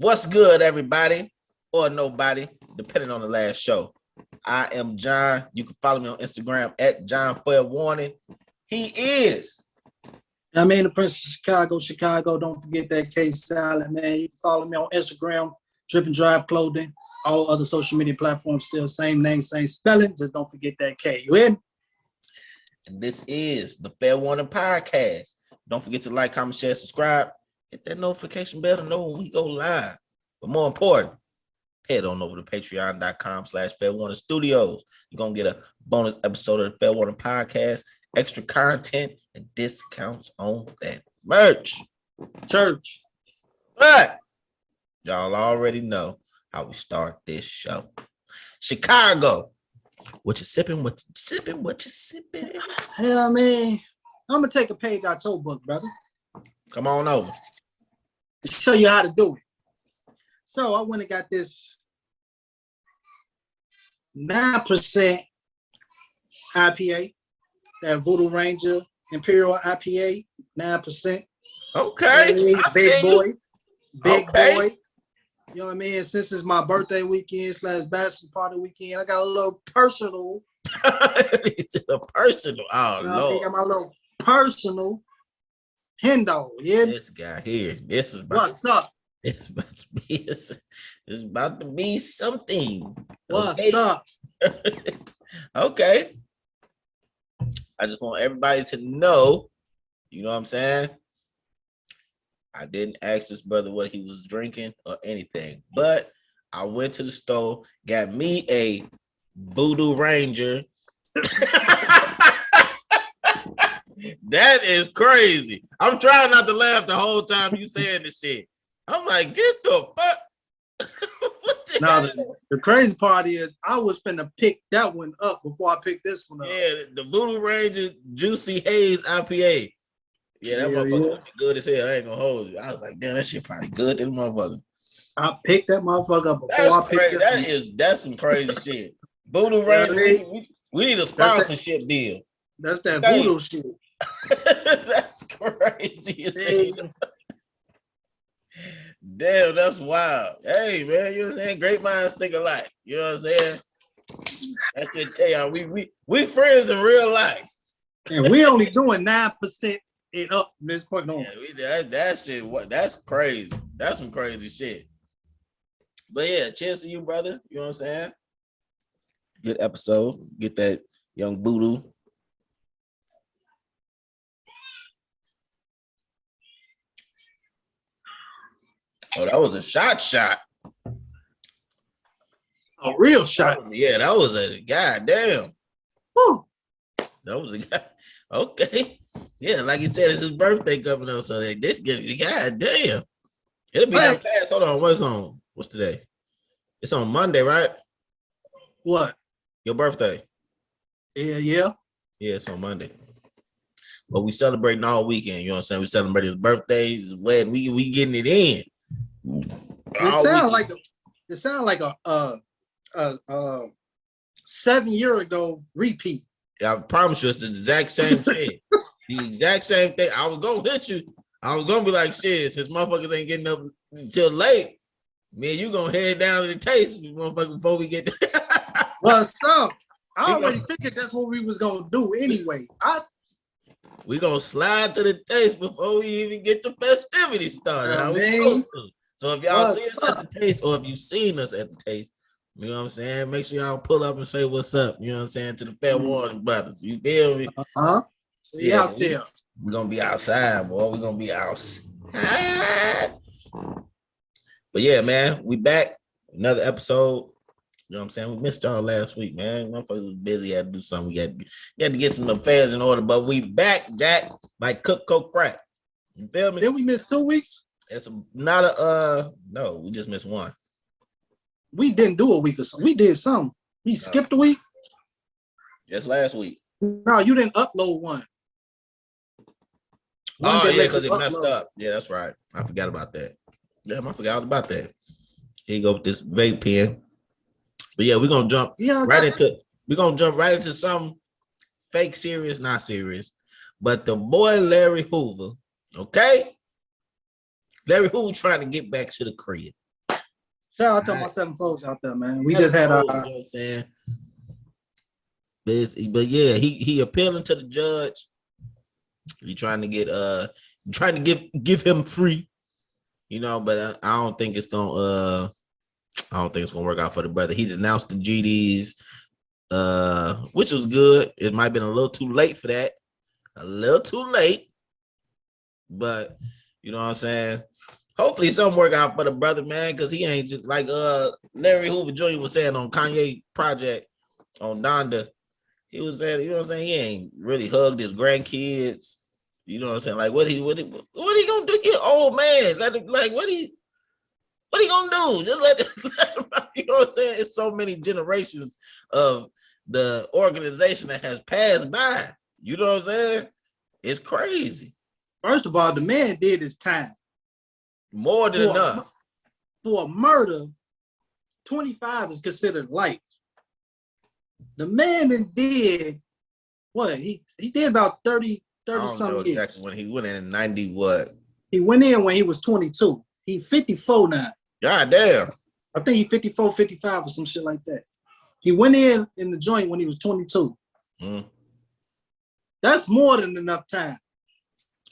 What's good, everybody, or nobody, depending on the last show. I am John. You can follow me on Instagram at John Fair Warning. He is. The Prince of Chicago. Don't forget that K Salad, man. You can follow me on Instagram, Drip and Drive Clothing. All other social media platforms still same name, same spelling. Just don't forget that K. You in? And this is the Fair Warning Podcast. Don't forget to like, comment, share, subscribe. Hit that notification bell to know when we go live. But more important, head on over to patreon.com/Fair Warning Studios. You're going to get a bonus episode of the Fair Warning Podcast, extra content, and discounts on that merch. Church. But y'all already know how we start this show. Chicago. What you sipping? What you sipping? What you sipping? Yeah, man. I'm going to take a page out your book, brother. Come on over. To show you how to do it. So I went and got this 9% IPA, that Voodoo Ranger Imperial IPA, 9%. Okay. You know big boy. Big okay. boy. You know what I mean? Since it's my birthday weekend / bachelor party weekend, I got a little personal. It's a personal. Oh, you know Lord. I got my little personal Hendo. Yeah. This guy here. This is What's up? It's about to be something. What's up? Okay. I just want everybody to know, you know what I'm saying? I didn't ask this brother what he was drinking or anything, but I went to the store, got me a Voodoo Ranger. That is crazy. I'm trying not to laugh the whole time you saying this shit. I'm like, get the fuck. Now the crazy part is I was finna pick that one up before I picked this one up. Yeah, the Voodoo Ranger Juicy Haze IPA. Yeah, that motherfucker would be good as hell. I ain't gonna hold you. I was like, damn, that shit probably good. That motherfucker. I picked that motherfucker up before I picked this one. That's some crazy shit. Voodoo Ranger, we need a sponsorship deal. That's that voodoo shit. That's crazy as hell. Damn, that's wild. Hey, man, you know what I'm saying? Great minds think alike. You know what I'm saying? That should tell y'all we friends in real life. And we only doing 9% it up from this point on. Yeah, that shit, that's crazy. That's some crazy shit. But yeah, cheers to you, brother. You know what I'm saying? Good episode. Get that young voodoo. Oh, that was a shot. A real shot. Yeah, that was a goddamn. Woo. That was a guy. Okay. Yeah, like you said, it's his birthday coming up. So this goddamn. It'll be that fast. Hold on. What's today? It's on Monday, right? What? Your birthday. Yeah. Yeah, it's on Monday. But we celebrating all weekend. You know what I'm saying? We celebrating his birthday, his wedding. We getting it in. It sounds like a 7 year ago repeat. I promise you, it's the exact same shit. The exact same thing. I was gonna hit you. I was gonna be like, shit, since motherfuckers ain't getting up until late, man, you gonna head down to the taste, motherfucker, before we get there. What's up? I already figured that's what we was gonna do anyway. We gonna slide to the taste before we even get the festivities started. How we supposed to. So if y'all see us at the taste, or if you've seen us at the taste, you know what I'm saying? Make sure y'all pull up and say what's up. You know what I'm saying? To the Fair Warning brothers. You feel me? We out there. We're gonna be outside, boy. We're gonna be outside. But yeah, man, we back. Another episode. You know what I'm saying? We missed y'all last week, man. Motherfuckers was busy, had to do something. We had to get some affairs in order, but we back, Jack, like cook, coke, crack. You feel me? Then we missed 2 weeks. It's no, we just missed one. We didn't do a week or something. We did something. We skipped a week. Just last week. No, you didn't upload one. Oh, yeah, because it messed up. Yeah, that's right. I forgot about that. Damn, I forgot about that. Here you go with this vape pen. But yeah, we're gonna jump right into some fake serious, not serious. But the boy Larry Hoover, okay? Larry Hoover trying to get back to the crib. Shout out to my 7 folks out there, man. We just had you know what I'm saying? But yeah, he appealing to the judge. He trying to give him free, but I don't think it's gonna work out for the brother. He denounced the GDs, which was good. It might have been a little too late for that. A little too late. But you know what I'm saying? Hopefully something work out for the brother, man, because he ain't just like Larry Hoover Jr. was saying on Kanye Project on Donda. He was saying, you know what I'm saying? He ain't really hugged his grandkids. You know what I'm saying? Like what he gonna do? He old man. What he gonna do? Just let him, you know what I'm saying? It's so many generations of the organization that has passed by. You know what I'm saying? It's crazy. First of all, the man did his time. More than enough. For a murder, 25 is considered life. The man that did what? He did about 30 something years. Exactly when he went in 90 what? He went in when he was 22. He 54 now. God damn. I think he 54, 55 or some shit like that. He went in the joint when he was 22. Mm. That's more than enough time.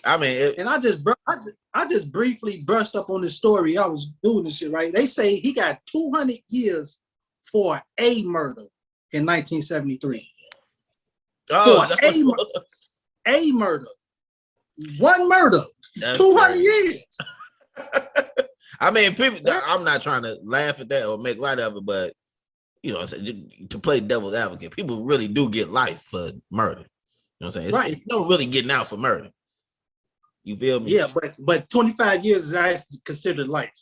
I mean, and I just briefly brushed up on this story. I was doing this shit, right? They say he got 200 years for a murder in 1973. For a murder. One murder. That's 200 years. I mean, people, I'm not trying to laugh at that or make light of it, but to play devil's advocate, people really do get life for murder. You know what I'm saying? Right. It's no really getting out for murder. You feel me? Yeah, but 25 years is actually considered life.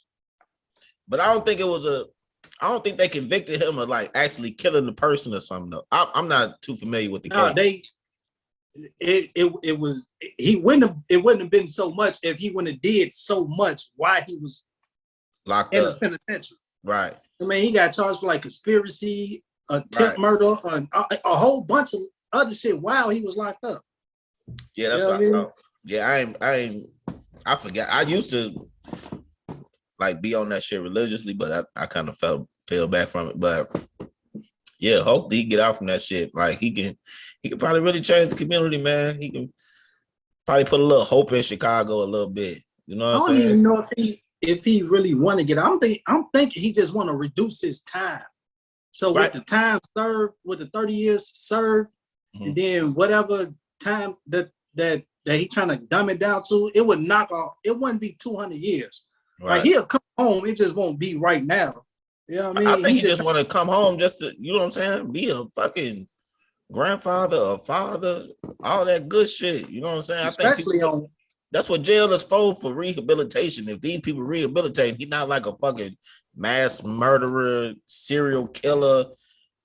But I don't think they convicted him of like actually killing the person or something though. I'm not too familiar with the case. It wouldn't have been so much if he wouldn't have did so much while he was locked in up. The penitentiary. Right. I mean, he got charged for like conspiracy, attempt murder, a whole bunch of other shit while he was locked up. Yeah, that's what I mean. Yeah, I forgot. I used to like be on that shit religiously, but I kind of fell back from it. But yeah, hopefully he get out from that shit. Like he can probably really change the community, man. He can probably put a little hope in Chicago a little bit. You know what I'm saying? I don't even know if he really want to get out. I'm thinking he just want to reduce his time. So with the time served, with the 30 years served, and then whatever time that he trying to dumb it down to, it would knock off. It wouldn't be 200 years. Right. Like he'll come home. It just won't be right now. You know what I mean? I think he just want to come home just to, you know what I'm saying? Be a fucking grandfather or father, all that good shit. You know what I'm saying? Especially that's what jail is for rehabilitation. If these people rehabilitate, he's not like a fucking mass murderer, serial killer,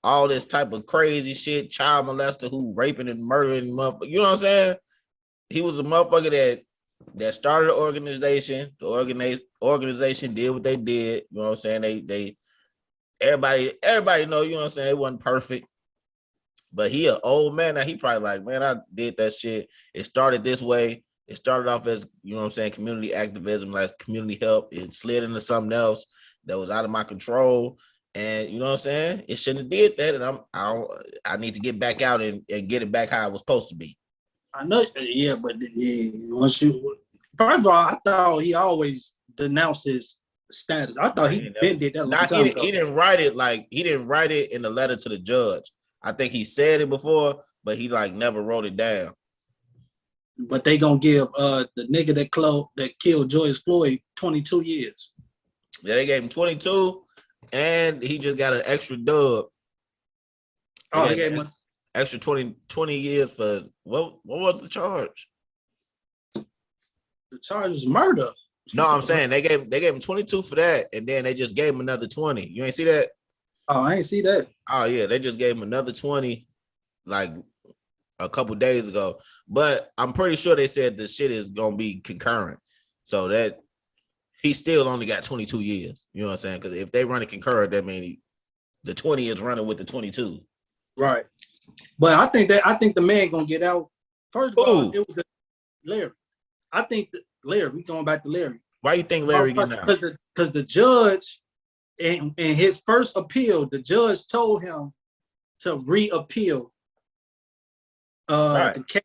all this type of crazy shit, child molester who raping and murdering motherfuckers. You know what I'm saying? He was a motherfucker that started an organization. The organization did what they did. You know what I'm saying? They everybody know, you know what I'm saying? It wasn't perfect. But he an old man now. He probably like, man, I did that shit. It started this way. It started off as, you know what I'm saying, community activism, like community help. It slid into something else that was out of my control. And you know what I'm saying? It shouldn't have did that. And I need to get back out and get it back how it was supposed to be. I know, yeah, but first of all, I thought he always denounced his status. I thought he did that. He didn't write it in the letter to the judge. I think he said it before, but he like never wrote it down. But they gonna give the nigga that killed George Floyd 22 years. Yeah, they gave him 22, and he just got an extra dub. Oh, they gave him extra 20 years for what was the charge? The charge was murder. No, I'm saying they gave him 22 for that, and then they just gave him another 20. You ain't see that? Oh, I ain't see that. Oh yeah, they just gave him another 20 like a couple days ago. But I'm pretty sure they said the shit is gonna be concurrent. So that he still only got 22 years. You know what I'm saying? Because if they run it concurrent, that means the 20 is running with the 22. Right. But I think the man gonna get out. First of all, it was Larry. I think that Larry, we going back to Larry. Why you think Larry getting out? Because the judge in his first appeal, the judge told him to reappeal Right. the case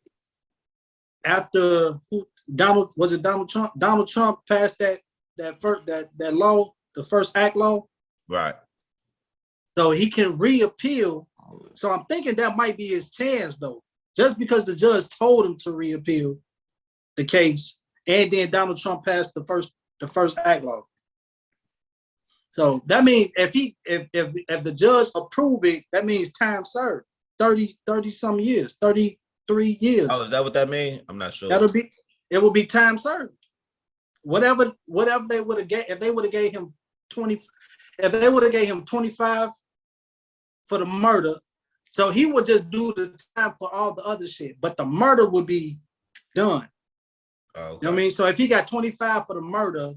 after Donald Trump? Donald Trump passed that law, the First Act law. Right. So he can reappeal. So I'm thinking that might be his chance, though. Just because the judge told him to reappeal the case, and then Donald Trump passed the first act law. So that means if the judge approve it, that means time served. 30 some years, 33 years. Oh, is that what that means? I'm not sure. It will be time served. Whatever they would have if they would have gave him 20, if they would have gave him 25 for the murder, so he would just do the time for all the other shit, but the murder would be done. Okay. You know what I mean? So if he got 25 for the murder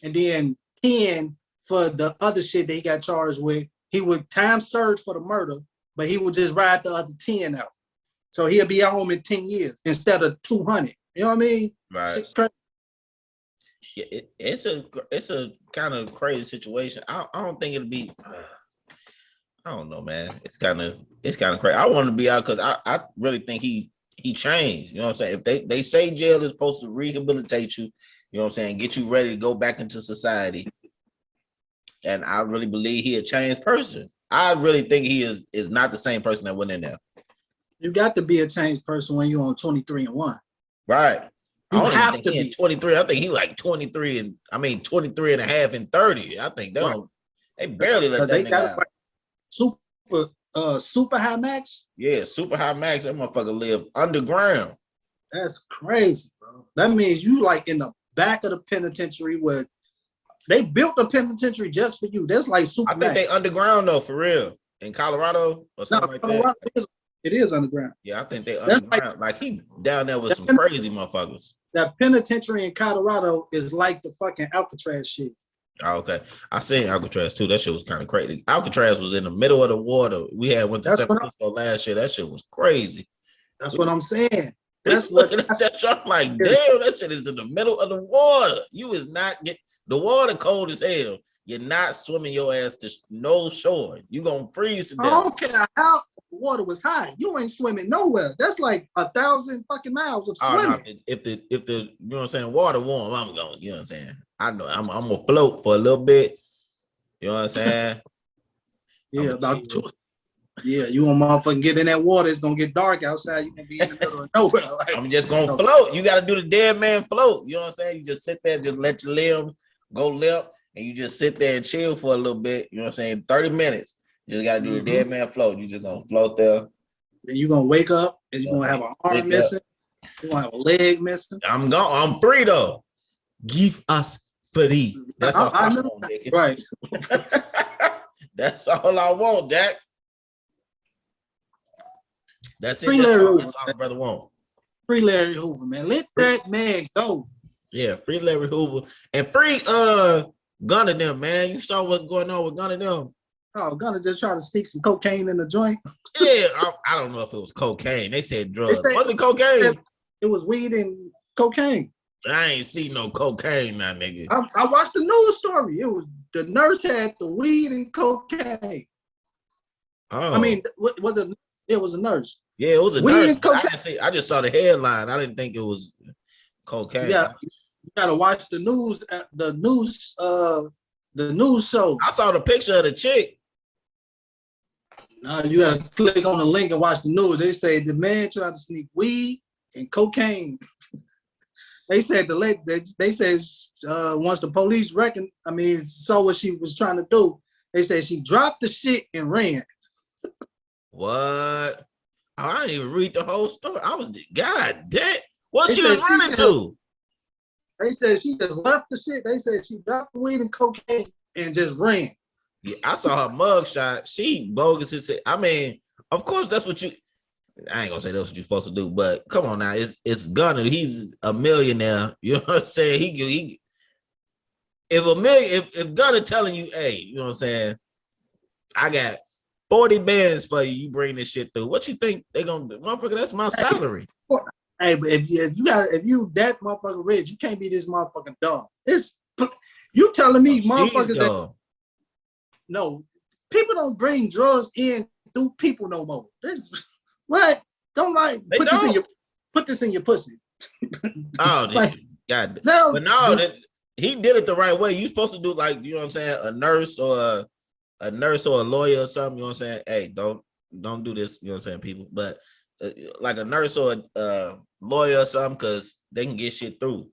and then 10 for the other shit that he got charged with, he would time serve for the murder, but he would just ride the other 10 out. So he'll be home in 10 years instead of 200. You know what I mean? Right. Yeah, it's a kind of crazy situation. I don't think it'll be. I don't know, man. It's kind of crazy. I want to be out because I really think he changed. You know what I'm saying? If they say jail is supposed to rehabilitate you, you know what I'm saying, get you ready to go back into society. And I really believe he a changed person. I really think he is not the same person that went in there. You got to be a changed person when you're on 23-1. Right. You I don't have even to think be 23. I think he like 23 and a half and 30. I think they barely let that nigga out. Super high max. Yeah, super high max. That motherfucker live underground. That's crazy, bro. That means you like in the back of the penitentiary where they built the penitentiary just for you. That's like super. I think they underground though, for real. In Colorado or something like that. It is underground. Yeah, I think they underground. Like he down there with some crazy motherfuckers. That penitentiary in Colorado is like the fucking Alcatraz shit. Oh, okay. I seen Alcatraz too. That shit was kind of crazy. Alcatraz was in the middle of the water. We went to San Francisco last year. That shit was crazy. That's what I'm saying. I'm like, damn, that shit is in the middle of the water. You is not get the water cold as hell. You're not swimming your ass to no shore. You gonna freeze to death. I don't care how the water was high. You ain't swimming nowhere. That's like 1,000 fucking miles of swimming. No, if the you know what I'm saying, water warm, I'm going. You know what I'm saying. I know I'm gonna float for a little bit. You know what I'm saying? Yeah, about 2. Yeah, you want motherfucking get in that water, it's gonna get dark outside. You can be in the middle of nowhere. Like, I'm just gonna float. You gotta do the dead man float. You know what I'm saying? You just sit there, just let your limbs go limp, and you just sit there and chill for a little bit. You know what I'm saying? 30 minutes. You just gotta do the dead man float. You just gonna float there. Then you're gonna wake up and you're gonna have an arm missing, you're gonna have a leg missing. I'm gone. I'm free though. Give us free. That's all I want, nigga. Right. That's all I want, Jack. That's it. Free That's Larry all Hoover. my brother want. Free Larry Hoover, man. Let that man go. Yeah, free Larry Hoover and free Gunna them, man. You saw what's going on with Gunna them. Oh, Gunna just try to stick some cocaine in the joint. Yeah, I don't know if it was cocaine. They said drugs. Was it cocaine? It was weed and cocaine. I ain't seen no cocaine now, nigga. I watched the news story. It was the nurse had the weed and cocaine. Oh. I mean, was it? It was a nurse. Yeah, it was a weed nurse. And cocaine. I didn't see. I just saw the headline. I didn't think it was cocaine. Yeah, you gotta watch the news. The news show. I saw the picture of the chick. Now you gotta click on the link and watch the news. They say the man tried to sneak weed and cocaine. They said they said once the police saw what she was trying to do, they said she dropped the shit and ran. What? I didn't even read the whole story. I was God damn. What she was running to? They said she just left the shit. They said she dropped the weed and cocaine and just ran. Yeah, I saw her mugshot. She bogus. I mean, of course, that's what you. I ain't gonna say that's what you're supposed to do, but come on now, it's Gunna. He's a millionaire. You know what I'm saying? He if Gunna telling you, hey, you know what I'm saying? I got 40 bands for you. You bring this shit through. What you think they gonna do, motherfucker? That's my salary. Hey, but if you that motherfucker rich, you can't be this motherfucking dumb. You telling me motherfuckers that no, people don't bring drugs in through people no more. What? Don't like They put this in your pussy. Oh, Like, God. no, But no, he did it the right way. You supposed to do like, you know what I'm saying, a nurse or a lawyer or something. You know what I'm saying? Hey, don't do this. You know what I'm saying, people. But like a nurse or a lawyer or something, because they can get shit through.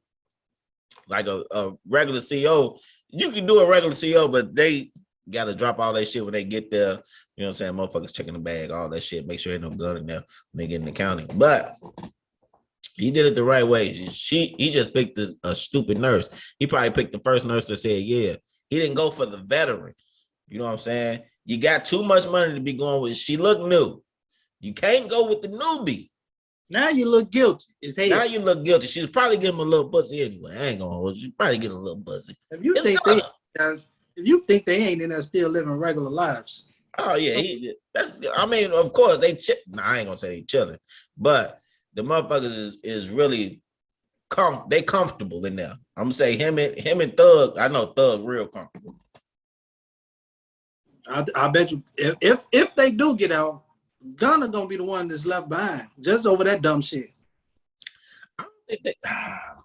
Like a regular CO, you can do a regular CO, but they got to drop all that shit when they get there. You know what I'm saying? Motherfuckers checking the bag, all that shit. Make sure ain't no gun in there when they get in the county. But he did it the right way. He just picked a stupid nurse. He probably picked the first nurse that said, yeah. He didn't go for the veteran. You know what I'm saying? You got too much money to be going with. She looked new. You can't go with the newbie. Now you look guilty. Now you look guilty. She's probably giving him a little pussy anyway. I ain't gonna hold you. Probably getting a little pussy. If you think they ain't in there still living regular lives. Oh yeah, I mean, of course they. I ain't gonna say they chilling, but the motherfuckers is really they comfortable in there. I'm gonna say him and Thug. I know Thug real comfortable. I bet you if they do get out, Gunna gonna be the one that's left behind just over that dumb shit. Man,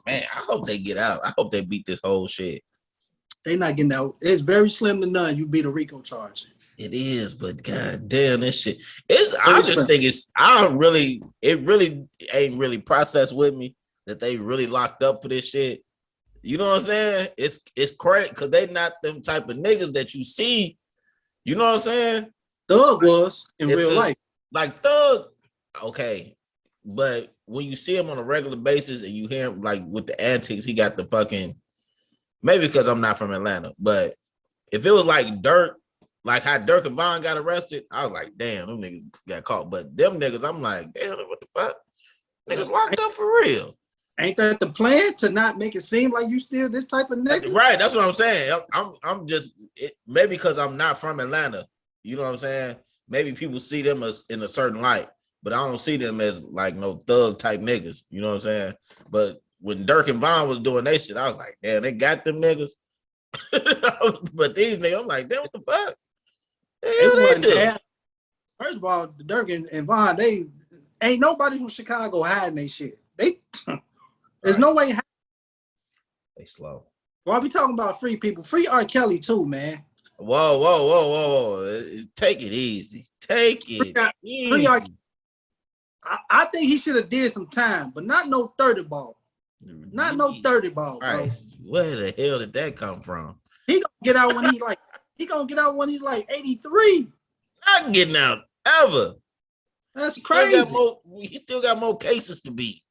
I hope they get out. I hope they beat this whole shit. They not getting out. It's very slim to none. You beat a RICO charge. It is, but god damn, this shit. I just think it really ain't really processed with me that they really locked up for this shit. You know what I'm saying? It's crazy because they not them type of niggas that you see. You know what I'm saying? Thug was in real life. Like Thug, okay. But when you see him on a regular basis and you hear him like with the antics, he got the fucking, maybe because I'm not from Atlanta, but if it was like Dirk, like how Dirk and Von got arrested, I was like, damn, them niggas got caught. But them niggas, I'm like, damn, what the fuck? Niggas locked up for real. Ain't that the plan to not make it seem like you still this type of nigga? Right, that's what I'm saying. I'm just maybe because I'm not from Atlanta. You know what I'm saying? Maybe people see them as in a certain light, but I don't see them as like no thug type niggas. You know what I'm saying? But when Dirk and Von was doing that shit, I was like, damn, they got them niggas. But these niggas, I'm like, damn, what the fuck? They do. First of all, Dirk and Von, they ain't nobody from Chicago hiding they shit. There's no way. They slow. While we talking about free people, free R. Kelly too, man. Whoa. Take it easy. Take it easy. Free R. I think he should have did some time, but not no 30 ball. Not no 30 ball, bro. Right. Where the hell did that come from? He gonna get out when he's like 83. Not getting out ever. That's crazy. He still got more cases to beat.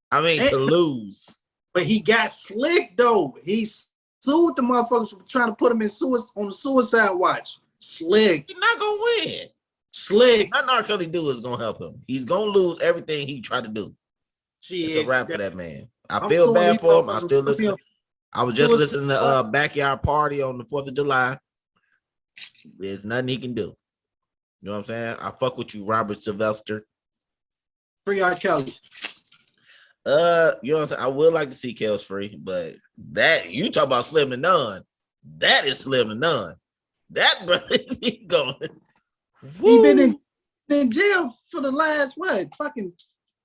I mean, to lose. But he got slick though. He sued the motherfuckers for trying to put him on the suicide watch. Slick. He's not gonna win. Slick. Nothing R. Kelly do is gonna help him. He's gonna lose everything he tried to do. It's a wrap for that man. I feel bad for him. I still listen. I was just listening to Backyard Party on the 4th of July. There's nothing he can do. You know what I'm saying? I fuck with you, Robert Sylvester. Free R. Kelly. You know what I'm saying? I would like to see Kels free, but that you talk about slim to none. That is slim to none. That brother he going. He been in jail for the last fucking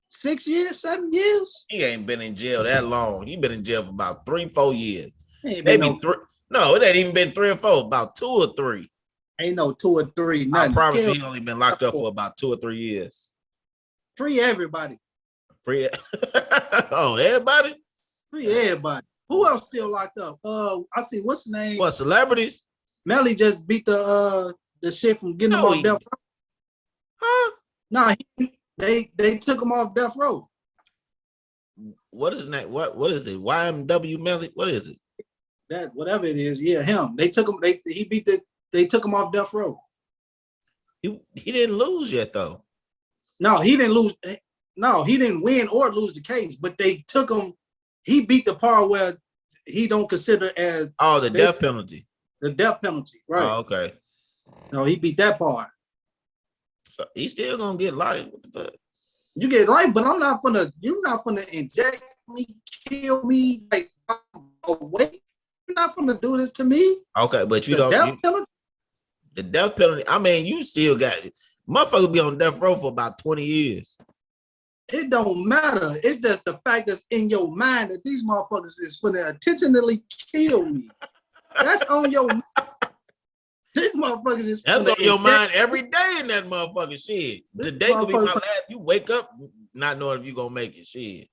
6 years, 7 years. He ain't been in jail that long. He been in jail for about 3-4 years. Maybe 3. No, it ain't even been 3 or 4. About 2 or 3. Ain't no 2 or 3. Nothing. I promise he only been locked up for about 2 or 3 years. Free everybody. Free. Oh, everybody. Free everybody. Who else still locked up? I see. What's the name? What celebrities? Melly just beat the shit from getting him off death row. Huh? Nah, they took him off death row. What is his name? What is it? YMW Melly? What is it? That whatever it is, yeah, him. They took him. They took him off death row. He didn't lose yet though. No, he didn't lose. No, he didn't win or lose the case, but they took him. He beat the part where he don't consider as the death penalty. The death penalty, right? Oh, okay. No, he beat that part. So he's still gonna get life. What the fuck? You get life, but you're not gonna inject me, kill me, like away. You're not gonna do this to me. Okay, but you the don't. Death penalty? The death penalty. I mean, you still got it. Motherfuckers be on death row for about 20 years. It don't matter. It's just the fact that's in your mind that these motherfuckers is finna intentionally kill me. That's on your mind. These motherfuckers is That's finna on your mind every day in that motherfucking shit. Today could be my last. You wake up not knowing if you gonna make it. Shit.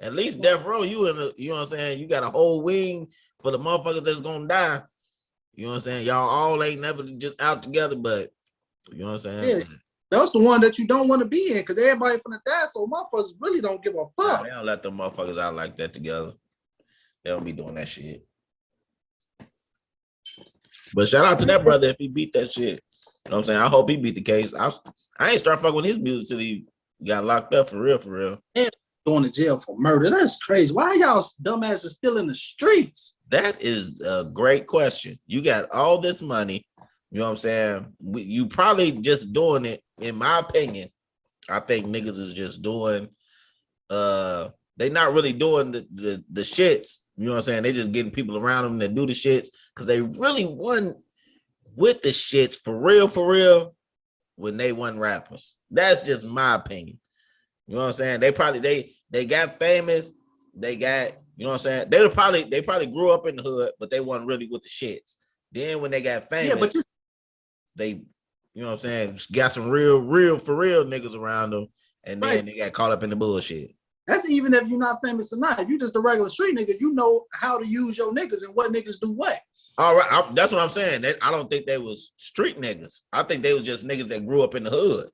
At least death row, you in the, you know what I'm saying? You got a whole wing for the motherfuckers that's gonna die. You know what I'm saying? Y'all all ain't never just out together, but you know what I'm saying? Yeah. That's the one that you don't want to be in because everybody finna die, so motherfuckers really don't give a Nah, fuck. they don't let them motherfuckers out like that together. They don't be doing that shit. But shout out to that brother if he beat that shit. You know what I'm saying? I hope he beat the case. I ain't start fucking with his music till he got locked up for real, for real. Going to jail for murder. That's crazy. Why y'all dumbasses still in the streets? That is a great question. You got all this money. You know what I'm saying? You probably just doing it, in my opinion. I think niggas is just doing, they not really doing the shits. You know what I'm saying? They just getting people around them that do the shits because they really won with the shits for real when they won rappers. That's just my opinion. You know what I'm saying? They probably they got famous. They got, you know what I'm saying? They probably grew up in the hood, but they wasn't really with the shits. Then when they got famous, Yeah, but they, you know what I'm saying, got some real for real niggas around them, and then right. They got caught up in the bullshit. That's even if you're not famous or not. If you just a regular street nigga, you know how to use your niggas and what niggas do what. All right, that's what I'm saying. I don't think they was street niggas. I think they was just niggas that grew up in the hood.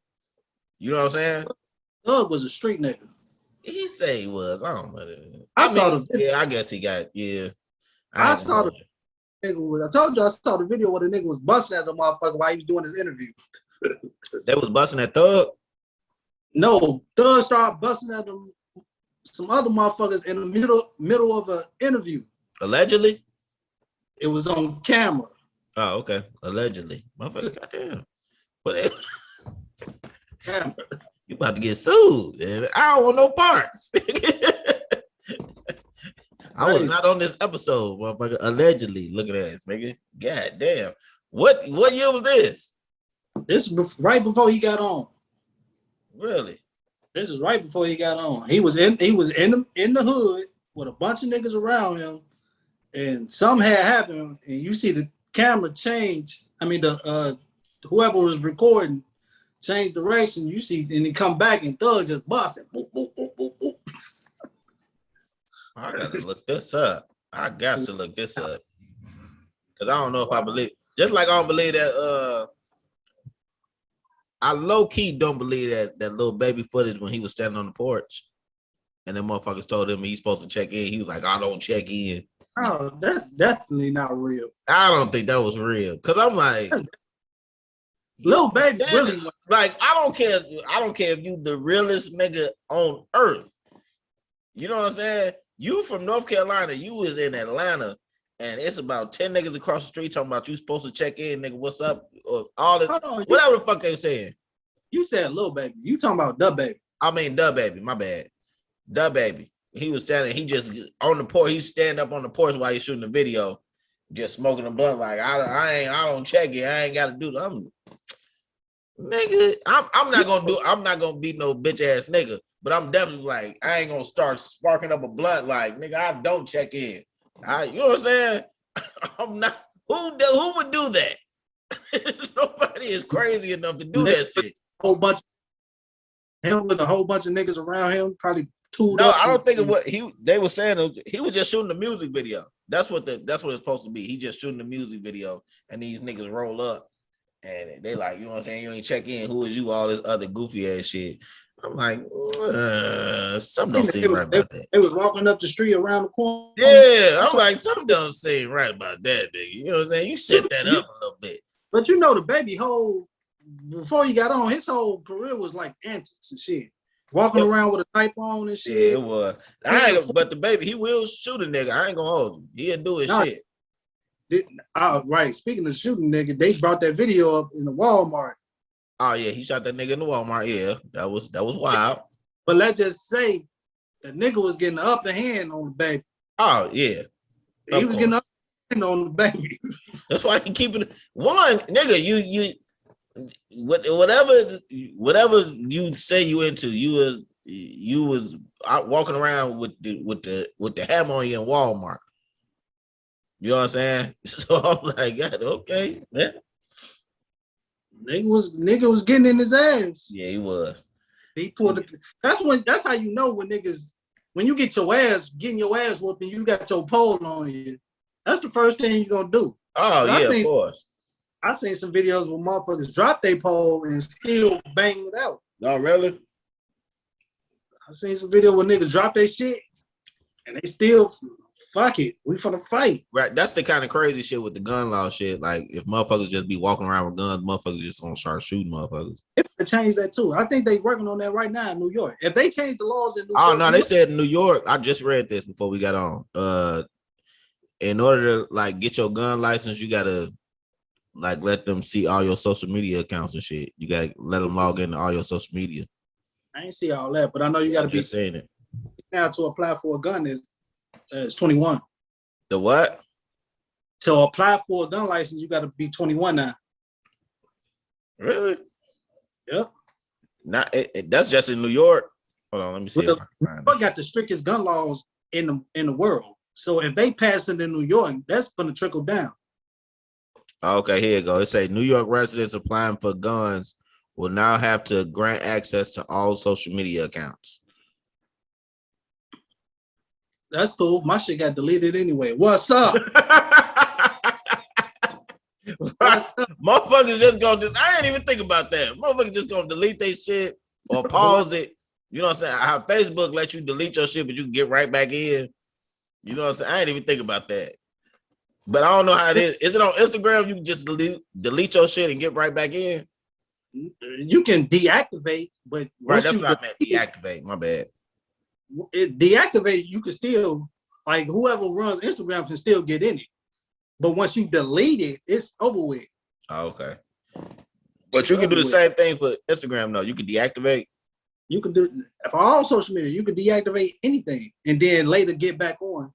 You know what I'm saying? Thug was a street nigga. He say he was. I don't know. I saw the video. Yeah, I guess he got. Yeah, I saw the nigga. I told you I saw the video where the nigga was busting at the motherfucker while he was doing his interview. They was busting at Thug. No, Thug started busting at them. Some other motherfuckers in the middle of an interview. Allegedly. It was on camera. Oh, okay. Allegedly. Motherfucker, goddamn. But you about to get sued. And I don't want no parts. I was not on this episode, motherfucker. Allegedly. Look at that, nigga. God damn. What year was this? This was right before he got on. Really? This is right before he got on. He was in the hood with a bunch of niggas around him, and something had happened, and you see the camera change. I mean, the whoever was recording changed direction. You see, and he come back and Thug just busting. Boop, boop, boop, boop, boop. I gotta look this up. I got to look this up. Cause I don't know if I believe, just like I don't believe that I low-key don't believe that little baby footage when he was standing on the porch and the motherfuckers told him he's supposed to check in. He was like, I don't check in. Oh, that's definitely not real. I don't think that was real. Cause I'm like, Lil Baby really like, I don't care if you the realest nigga on earth. You know what I'm saying? You from North Carolina, you was in Atlanta, and it's about 10 niggas across the street talking about you supposed to check in, nigga. What's up? Or all this, whatever the fuck they saying. You said Lil Baby. You talking about Da Baby. I mean, Da Baby, my bad. Da Baby. He was standing, he just on the porch, he's standing up on the porch while he's shooting the video, just smoking a blunt, like, I don't check it. I ain't gotta do that. Nigga, I'm not gonna be no bitch ass nigga, but I'm definitely like, I ain't gonna start sparking up a blunt like, nigga, I don't check in. You know what I'm saying? I'm not, who would do that? Nobody is crazy enough to do that shit. Whole bunch him with a whole bunch of niggas around him, probably tooled No, up. I don't think it was they were saying he was just shooting the music video. That's what it's supposed to be. He just shooting the music video, and these niggas roll up and they like, you know what I'm saying? You ain't check in. Who is you? All this other goofy ass shit. I'm like, something don't seem right about that. They was walking up the street around the corner. Yeah, I'm like, something don't seem right about that, nigga. You know what I'm saying? You set that up a little bit. But you know, the Baby before he got on, his whole career was like antics and shit. Walking around with a type on and shit. Yeah, it was. But the Baby, he will shoot a nigga. I ain't gonna hold you. He'll do his shit. Right. Speaking of shooting nigga, they brought that video up in the Walmart. Oh yeah, he shot that nigga in the Walmart. Yeah, that was wild. But let's just say the nigga was getting the upper hand on the Baby. Oh yeah, He was getting up on the baby. That's why he keep it. One nigga, whatever you say you into, you was out walking around with the hammer on you in Walmart. You know what I'm saying? So I'm like, God, okay, man. Nigga was getting in his ass. Yeah, he was. He pulled the. That's how you know when niggas, when you get getting your ass whooped and you got your pole on you. That's the first thing you're gonna do. Oh But yeah, of course. I seen some videos where motherfuckers drop their pole and still bang it out. No, really? I seen some video where niggas drop their shit and they still fuck it. We finna fight. Right. That's the kind of crazy shit with the gun law shit. Like if motherfuckers just be walking around with guns, motherfuckers just gonna start shooting motherfuckers. If they change that too. I think they working on that right now in New York. If they change the laws in New Oh York, no, they said in New York. I just read this before we got on. In order to like get your gun license, you gotta like let them see all your social media accounts and shit. You gotta let them log into all your social media. I ain't see all that, but I know you gotta be saying it now to apply for a gun is 21. The what? To apply for a gun license, you gotta be 21 now. Really? Yep. Not that's just in New York. Hold on, let me see. Well, If I can find New it. York got the strictest gun laws in the world. So if they pass it in New York, that's gonna trickle down. Okay, here you go. It say New York residents applying for guns will now have to grant access to all social media accounts. That's cool. My shit got deleted anyway. What's up? What's up? Motherfuckers just gonna. I ain't even think about that. Motherfuckers just gonna delete their shit or pause it. You know what I'm saying? How Facebook let you delete your shit, but you can get right back in. You know what I'm saying? I ain't even think about that. But I don't know how it is. Is it on Instagram? You can just delete your shit and get right back in. You can deactivate, but Right, that's you what I meant. Deactivate. My bad. Deactivate, you can still, like, whoever runs Instagram can still get in it. But once you delete it, it's over with. Oh, okay. But you can do the same thing for Instagram, though. You can deactivate. You can do for all social media. You can deactivate anything and then later get back on.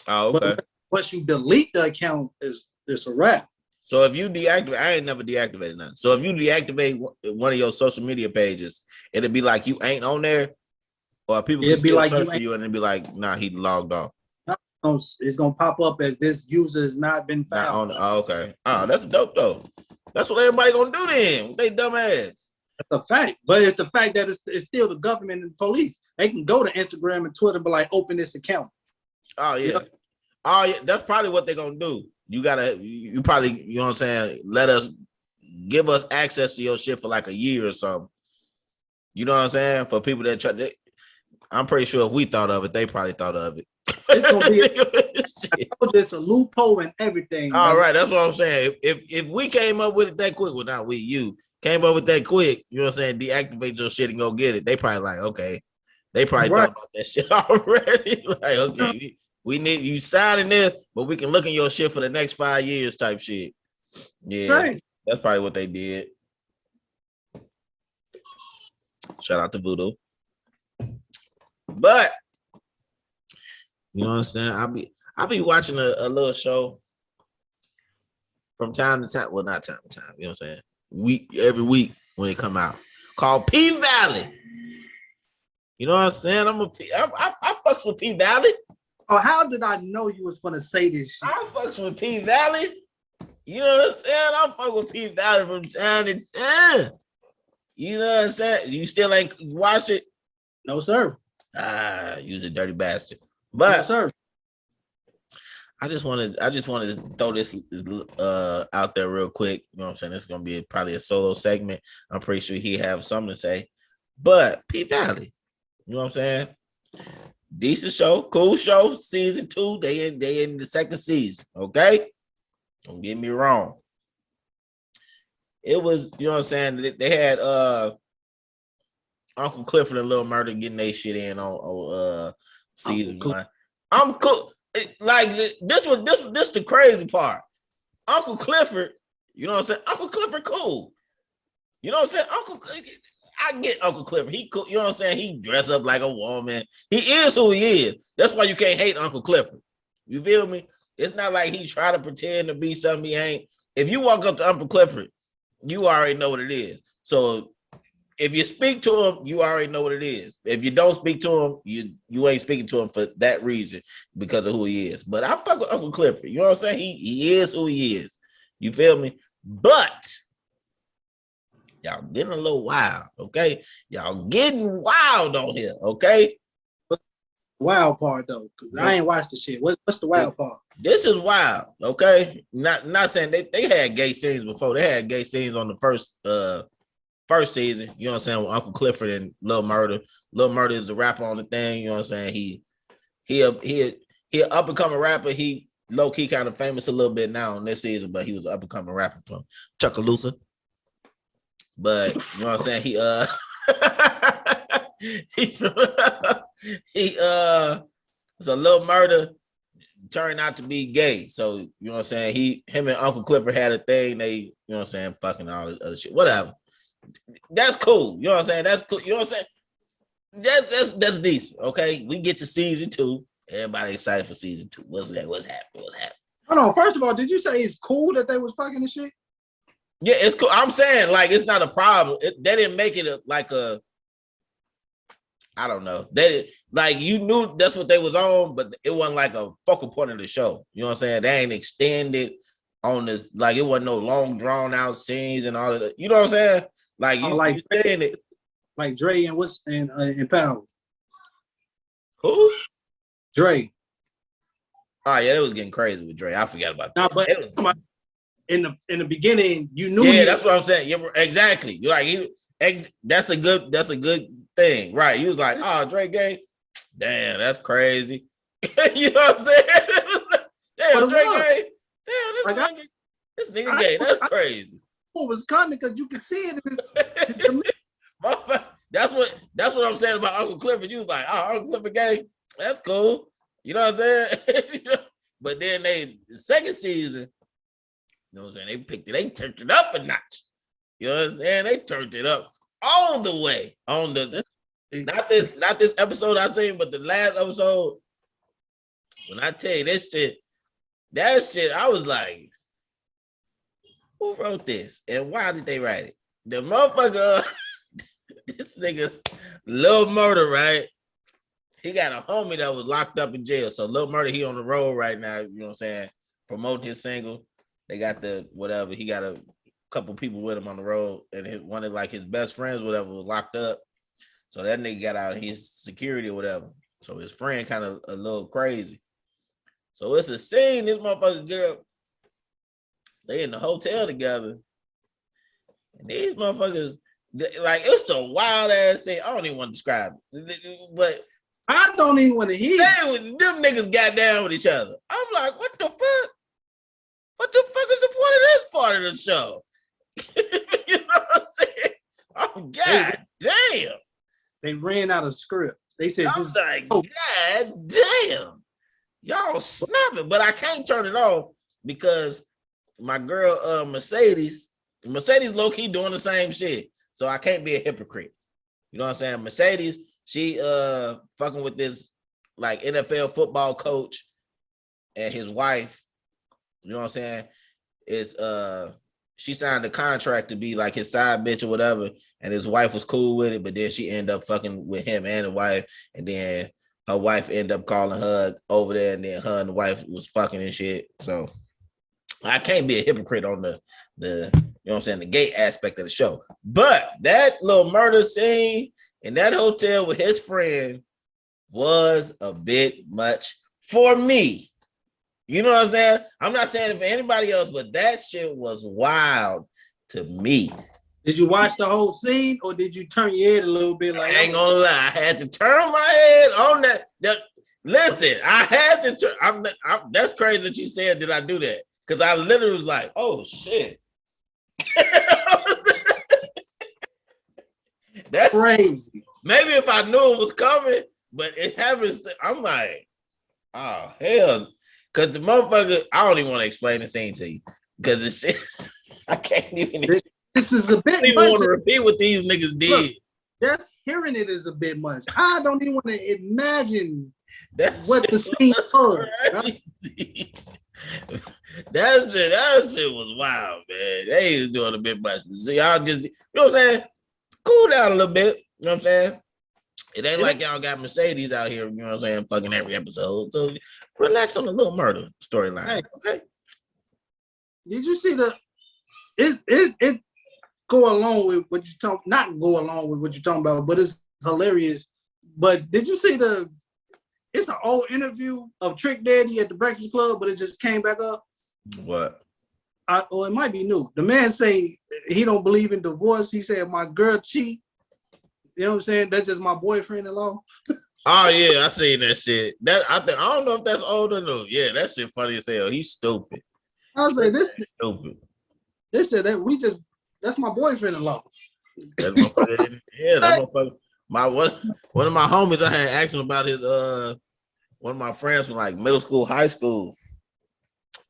Oh, okay. But once you delete the account, it's a wrap. So if you deactivate, I ain't never deactivated nothing. So if you deactivate one of your social media pages, it'd be like you ain't on there, or people can still like search for you and it'd be like, nah, he logged off. It's gonna pop up as this user has not been found. Oh, okay. Oh, that's dope though. That's what everybody gonna do then. They dumb ass. That's a fact, but it's the fact that it's still the government and the police. They can go to Instagram and Twitter, but like open this account. Oh yeah. You know? Oh yeah. That's probably what they're gonna do. You gotta, you probably, you know what I'm saying? Give us access to your shit for like a year or something. You know what I'm saying? For people that try, I'm pretty sure if we thought of it, they probably thought of it. It's gonna be just a loophole and everything. All right, that's what I'm saying. If we came up with it that quick, well, not we, you came up with that quick, you know what I'm saying? Deactivate your shit and go get it. They probably like, okay. They probably thought about that shit already. Like, okay, we need you signing this, but we can look in your shit for the next 5 years type shit. Yeah, that's probably what they did. Shout out to Voodoo. But you know what I'm saying? I'll be watching a little show from time to time. Well, not time to time, you know what I'm saying? Every week when it come out. Called P Valley. You know what I'm saying? I fucks with P Valley. Oh, how did I know you was gonna say this shit? I fucks with P Valley. You know what I'm saying? I fuck with P Valley from time to time. You know what I'm saying? You still ain't watch it? No, sir. You's a dirty bastard. But no, sir. I just wanted to throw this out there real quick. You know what I'm saying? It's gonna be probably a solo segment. I'm pretty sure he have something to say. But P Valley, you know what I'm saying? Decent show, cool show. Season 2, they in the second season. Okay, don't get me wrong. It was, you know what I'm saying? They had Uncle Clifford and Lil Murda getting their shit in on season 1. I'm cool. Like this the crazy part. Uncle Clifford, you know what I'm saying? Uncle Clifford cool. You know what I'm saying? I get Uncle Clifford. He cool. You know what I'm saying? He dress up like a woman. He is who he is. That's why you can't hate Uncle Clifford. You feel me? It's not like he try to pretend to be something he ain't. If you walk up to Uncle Clifford, you already know what it is. So if you speak to him, you already know what it is. If you don't speak to him, you ain't speaking to him for that reason because of who he is. But I fuck with Uncle Clifford. You know what I'm saying? He is who he is. You feel me? But y'all getting a little wild, okay? Y'all getting wild on here, okay? Wild part though, because I ain't watched the shit. What's the wild part? This is wild, okay? Not saying they had gay scenes before. They had gay scenes on the first season. You know what I'm saying? With Uncle Clifford and Lil Murda. Lil Murda is the rapper on the thing. You know what I'm saying? He up and coming rapper. He low key kind of famous a little bit now on this season, but he was an up and coming rapper from Chuckaloosa. But you know what I'm saying? So Lil Murda turned out to be gay. So you know what I'm saying? Him and Uncle Clifford had a thing. They, you know what I'm saying, fucking all this other shit. Whatever. That's cool. You know what I'm saying? That's cool. You know what I'm saying? That's decent. Okay. We get to season 2. Everybody excited for season 2. What's happening? What's happening? Hold on. First of all, did you say it's cool that they was fucking the shit? Yeah, it's cool. I'm saying like it's not a problem. They didn't make it like a. I don't know. They like you knew that's what they was on, but it wasn't like a focal point of the show. You know what I'm saying? They ain't extended on this. Like it wasn't no long drawn out scenes and all of that. You know what I'm saying? Like you, like you saying it. Like Dre and Power. Who? Dre. Oh yeah, it was getting crazy with Dre. I forgot about Nah, that. but in the beginning, you knew. Yeah, that's what I'm saying. Yeah, exactly. You're like that's a good thing, right? He was like, "Oh, Dre gay. Damn, that's crazy." You know what I'm saying? Damn, Dre gay. Damn, this nigga gay. That's crazy. What was coming because you can see it. That's what I'm saying about Uncle Clifford. You was like, "Oh, Uncle Clifford gay. That's cool." You know what I'm saying? But then the second season, you know what I'm saying? They turned it up a notch. You know what I'm saying? They turned it up all the way on the not this episode I seen, but the last episode. When I tell you that shit, I was like, who wrote this and why did they write it? The motherfucker, this nigga, Lil Murda, right? He got a homie that was locked up in jail. So Lil Murda, he on the road right now, you know what I'm saying? Promoting his single. They got the whatever. He got a couple people with him on the road, and one of like his best friends, whatever, was locked up. So that nigga got out of his security or whatever. So his friend kind of a little crazy. So it's a scene. This motherfucker get up. They in the hotel together, and these motherfuckers like it's a wild ass scene. I don't even want to describe it, but I don't even want to hear. Them niggas got down with each other. I'm like, what the fuck? What the fuck is the point of this part of the show? You know what I'm saying? Oh god damn! They ran out of script. They said, I'm like, god damn, y'all snapping, but I can't turn it off because my girl Mercedes low key doing the same shit, so I can't be a hypocrite. You know what I'm saying? Mercedes, she fucking with this like NFL football coach and his wife. You know what I'm saying? It's she signed a contract to be like his side bitch or whatever, and his wife was cool with it, but then she ended up fucking with him and the wife, and then her wife ended up calling her over there, and then her and the wife was fucking and shit. So I can't be a hypocrite on the you know what I'm saying, the gay aspect of the show. But that little murder scene in that hotel with his friend was a bit much for me. You know what I'm saying? I'm not saying it for anybody else, but that shit was wild to me. Did you watch the whole scene or did you turn your head a little bit? Like, I ain't gonna lie, I had to turn my head on that. Listen, I had to turn. That's crazy that you said, did I do that? Because I literally was like, oh shit. That's crazy. Maybe if I knew it was coming, but it happens. I'm like, oh hell. Because the motherfucker, I don't even want to explain the scene to you. Because the shit, I can't even. This is a bit. I don't even want to repeat what these niggas did. Look, just hearing it is a bit much. I don't even want to imagine what the scene was. Right? That shit was wild, man. They was doing a bit much. See, y'all just, you know what I'm saying? Cool down a little bit. You know what I'm saying? It ain't like y'all got Mercedes out here, you know what I'm saying, fucking every episode. So relax on the little murder storyline. Hey. Okay. Did you see it go along with what you talk, not go along with what you're talking about, but it's hilarious. But did you see it's an old interview of Trick Daddy at the Breakfast Club, but it just came back up? What? Or it might be new. The man say he don't believe in divorce. He said, my girl cheat. You know what I'm saying? That's just my boyfriend-in-law. Oh yeah, I seen that shit. I don't know if that's old or no. Yeah, that shit funny as hell. He's stupid. I say this Stupid. they said that's my boyfriend-in-law. That motherfucker, yeah, that motherfucker. One of my homies, I had asked him about his one of my friends from like middle school, high school.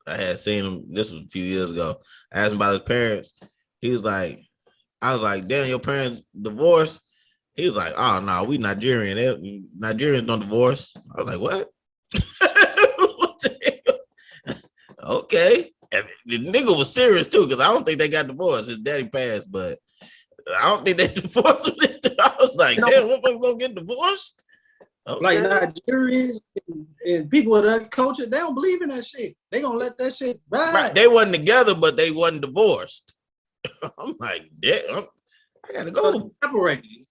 I had seen him, this was a few years ago. I asked him about his parents. He was like, I was like, damn, your parents divorced? He was like, oh no, we Nigerian. Nigerians don't divorce. I was like, what? What the hell? Okay. And the nigga was serious too, because I don't think they got divorced. His daddy passed, but I don't think they divorced with this. I was like, damn, what fuck gonna get divorced? Okay. Like Nigerians and people of that culture, they don't believe in that shit. They gonna let that shit ride. Right. They wasn't together, but they wasn't divorced. I'm like, damn, I gotta go. Separated.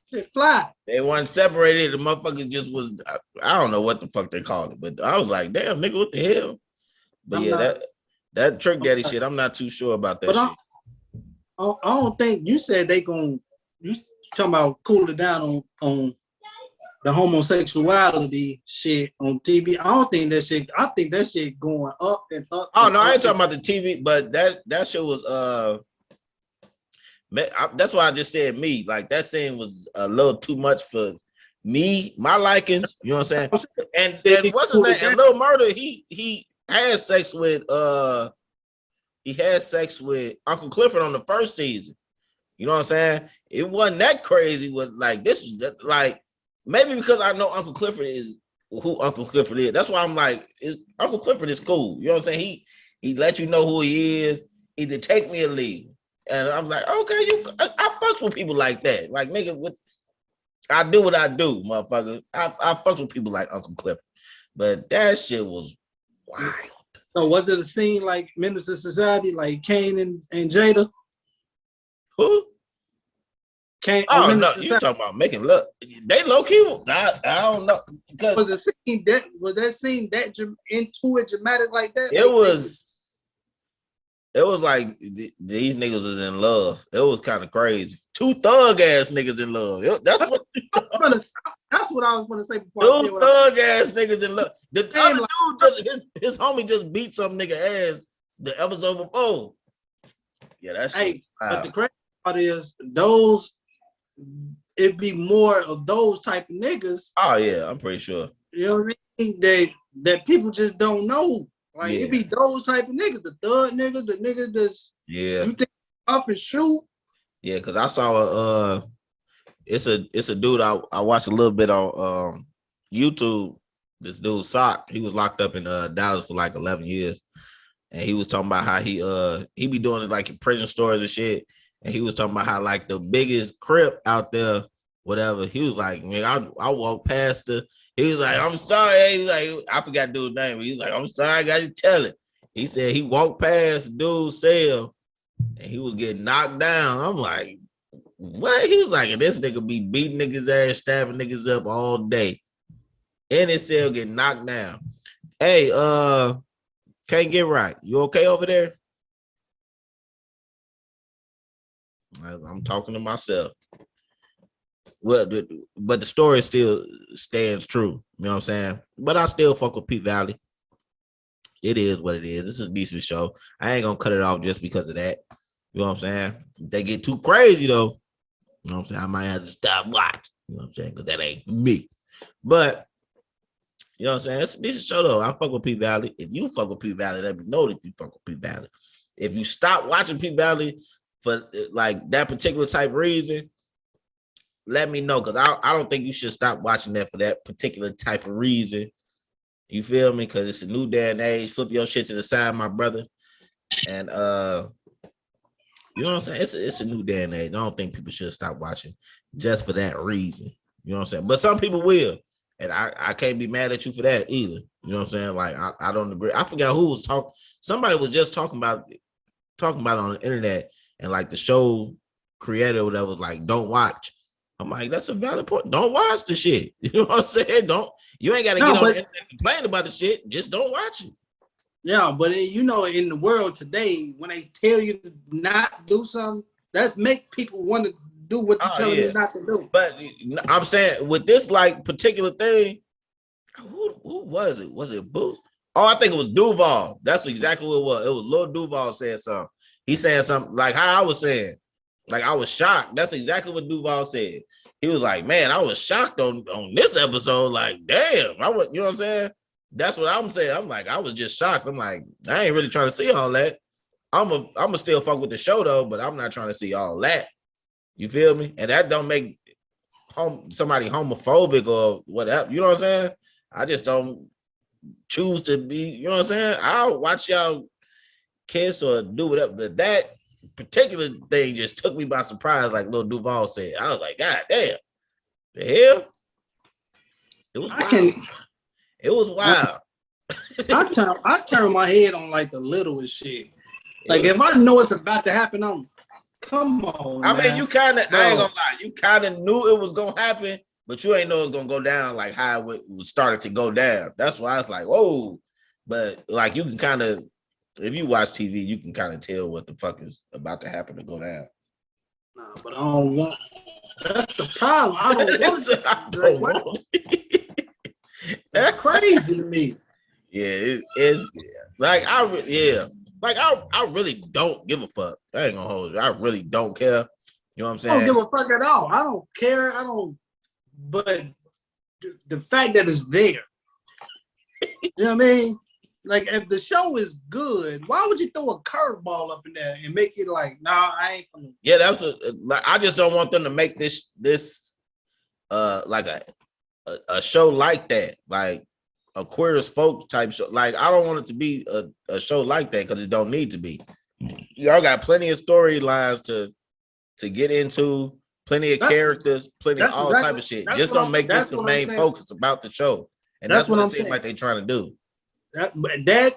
Shit fly. They weren't separated. The motherfuckers just was, I don't know what the fuck they called it, but I was like, damn, nigga, what the hell? But that Trick Daddy shit, I'm not too sure about that shit. I don't think you said they you talking about cool it down on the homosexuality shit on TV. I don't think that shit. I think that shit going up and up. Oh no, I ain't talking about the TV, but that shit was that's why I just said me. Like that scene was a little too much for me, my likings. You know what I'm saying? And what's his name? And Lil Murder, he had sex with Uncle Clifford on the first season. You know what I'm saying? It wasn't that crazy. With like this is like maybe because I know Uncle Clifford is who Uncle Clifford is. That's why I'm like, Uncle Clifford is cool. You know what I'm saying? He let you know who he is. Either take me or leave. And I'm like, okay, I fucks with people like that. Like, nigga, I do what I do, motherfucker. I fucks with people like Uncle Clifford. But that shit was wild. So was it a scene like Menace to Society, like Kane and Jada? Who? Kane. Oh no, you talking about making love? They low key. I don't know. Was that scene that into it dramatic like that? It was like these niggas was in love. It was kind of crazy. Two thug ass niggas in love. That's what I was going to say before. Two thug ass niggas in love. The other dude his homie just beat some nigga ass the episode before. Yeah, that's but the crazy part is it'd be more of those type of niggas. Oh yeah, I'm pretty sure. You know what I mean? That people just don't know. Like it be those type of niggas, the thug niggas, the niggas that's you think off and shoot. Yeah, because I saw it's a dude I watched a little bit on YouTube. This dude Sock, he was locked up in Dallas for like 11 years, and he was talking about how he be doing it like in prison stories and shit. And he was talking about how like the biggest crip out there, whatever. He was like, man, I walked past the. He was like, I'm sorry. He's like, I forgot dude's name. He's like, I'm sorry, I got to tell it. He said he walked past dude's cell and he was getting knocked down. I'm like, what? He was like, and this nigga be beating niggas ass, stabbing niggas up all day. In his cell getting knocked down. Hey, can't get right. You okay over there? I'm talking to myself. Well, but the story still stands true. You know what I'm saying? But I still fuck with Pete Valley. It is what it is. This is a decent show. I ain't gonna cut it off just because of that. You know what I'm saying? If they get too crazy though, you know what I'm saying? I might have to stop watching. You know what I'm saying? Because that ain't me. But you know what I'm saying? It's a decent show though. I fuck with Pete Valley. If you fuck with Pete Valley, let me know that you fuck with Pete Valley. If you stop watching Pete Valley for like that particular type of reason, let me know, because I don't think you should stop watching that for that particular type of reason. You feel me? Because it's a new day and age. Flip your shit to the side, my brother. And you know what I'm saying? It's a new day and age. I don't think people should stop watching just for that reason. You know what I'm saying? But some people will. And I can't be mad at you for that either. You know what I'm saying? Like I don't agree. I forgot who was talking. Somebody was just talking about it on the internet, and like the show creator or whatever was like, don't watch. I'm like, that's a valid point. Don't watch the shit. You know what I'm saying? You ain't gotta get on the internet and complain about the shit. Just don't watch it. Yeah, but you know, in the world today, when they tell you to not do something, that's make people want to do what you're telling them not to do. But I'm saying with this like particular thing, who was it? Was it Boost? Oh, I think it was Duval. That's exactly what it was. It was Lil Duval said something. He said something like how I was saying. Like I was shocked. That's exactly what Duval said. He was like, man, I was shocked on this episode. Like, damn, you know what I'm saying? That's what I'm saying. I'm like, I was just shocked. I'm like, I ain't really trying to see all that. I'm a still fuck with the show though, but I'm not trying to see all that. You feel me? And that don't make somebody homophobic or whatever. You know what I'm saying? I just don't choose to be, you know what I'm saying? I'll watch y'all kiss or do whatever. But that particular thing just took me by surprise, like Lil Duval said. I was like, God damn, the hell? It was wild. It was wild. I turn my head on like the littlest shit. Like if I know it's about to happen, come on. I mean, you kind of, I ain't gonna lie, you kind of knew it was gonna happen, but you ain't know it was gonna go down like how it started to go down. That's why I was like, whoa. But like you can kind of, if you watch TV, you can kind of tell what the fuck is about to happen to go down. No, but I don't want. That's the problem. I don't want it. That's crazy to me. Yeah, it's like I really don't give a fuck. I ain't gonna hold you. I really don't care. You know what I'm saying? I don't give a fuck at all. I don't care. I don't. But the fact that it's there, you know what I mean? Like if the show is good, why would you throw a curveball up in there and make it like, nah, I ain't gonna. Yeah, that's like I just don't want them to make this like a show like that, like a queer as folk type show. Like I don't want it to be a show like that because it don't need to be. Y'all got plenty of storylines to get into, plenty of characters, plenty of all type of shit. Just don't make this the main focus about the show. And that's what it seems like they're trying to do. That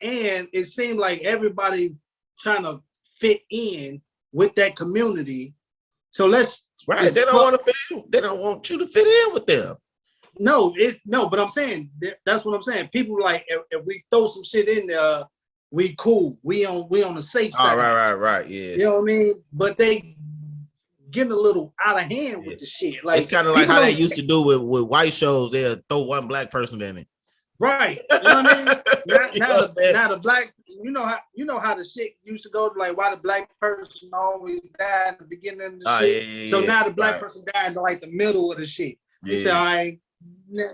and it seemed like everybody trying to fit in with that community. So they don't want to fit in. They don't want you to fit in with them. No, but I'm saying that's what I'm saying. People like if we throw some shit in there, we cool. We on the safe side. Right. Yeah. You know what I mean? But they getting a little out of hand with the shit. Like it's kind of like how they used to do with white shows. They'll throw one black person in it. Right. You know what I mean? Now the black, you know how the shit used to go, like why the black person always died at the beginning of the shit. Yeah. So now the black person died in like the middle of the shit. You say, all right,